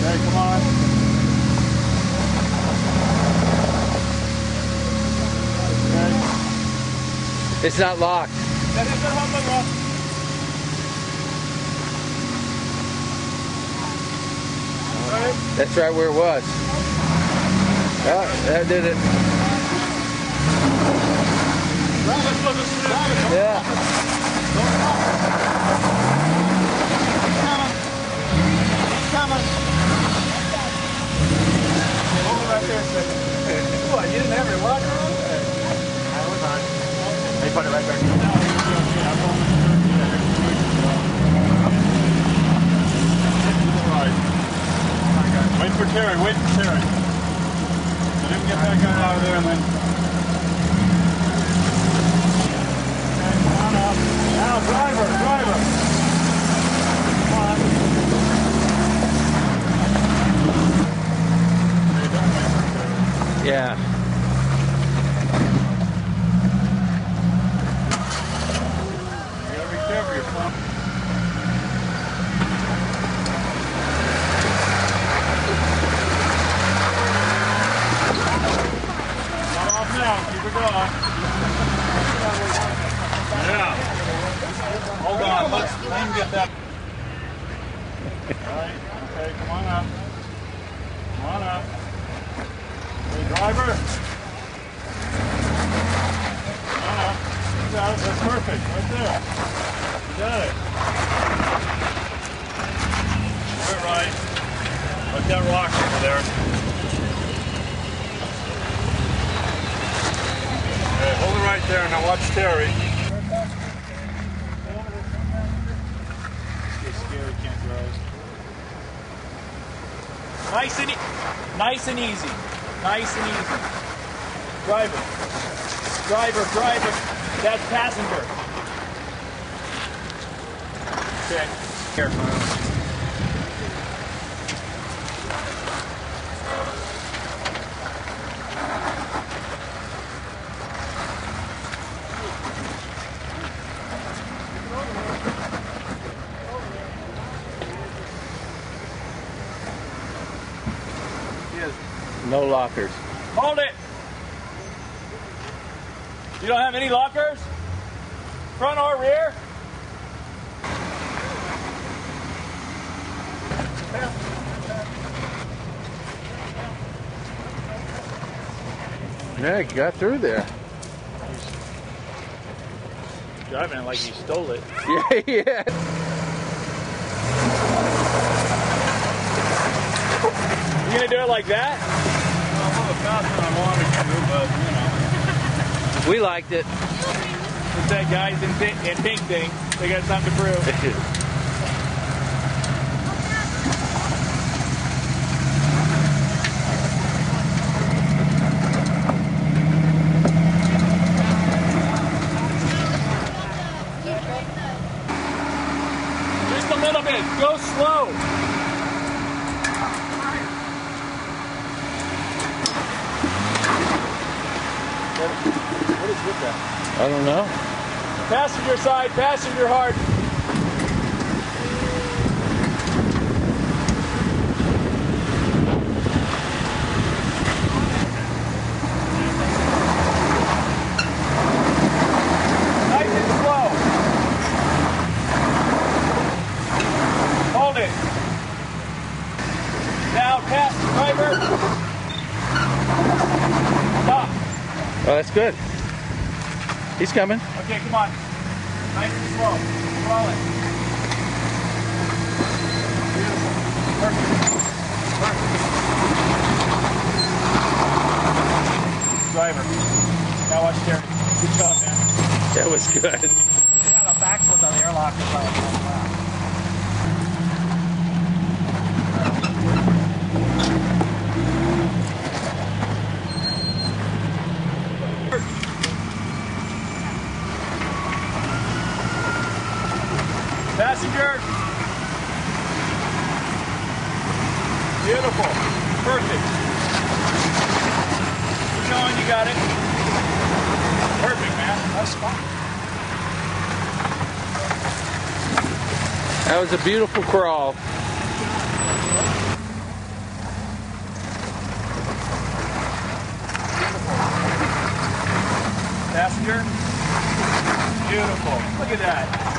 Okay, come on. Okay. It's not locked. That's right where it was. Oh, that did it. Yeah. Coming. Hold it right there a second. What, you didn't have your locker on? I was on. They put it right back there. Wait for Terry, wait for Terry. Let him get that guy out of there and then... Okay, come on up. Now, driver. Come on. Yeah. You gotta be careful, you're plump. Now, keep it going. Yeah. Hold on, let him get that. Alright, okay, come on up. Come on up. Hey, driver. Come on up. You got it, that's perfect, right there. You got it. All right. Let that rock over there. Okay, hold it right there. Now watch Terry. It's scary, can't drive. Nice and easy. Nice and easy. Driver. That's passenger. Okay. Careful. No lockers. Hold it! You don't have any lockers? Front or rear? Yeah, you got through there. Driving it like you stole it. Yeah. You gonna do it like that? Well, a little faster than I wanted to, but you know. We liked it. What's that guys in pink thing? They got something to prove. Just a little bit. Go slow. What is with that? I don't know. Passenger side, passenger hard. Nice and slow. Hold it. Now, pass, driver. Stop. Oh, that's good. He's coming. Okay, come on. Nice and slow. Roll it. Beautiful. Perfect. Driver. Now watch Terry. Good job, man. That was good. Yeah, the backwards on the airlock is like, wow. Passenger. Beautiful. Perfect. Keep going, you got it. Perfect, man. That's fine. That was a beautiful crawl. passenger. Beautiful. Look at that.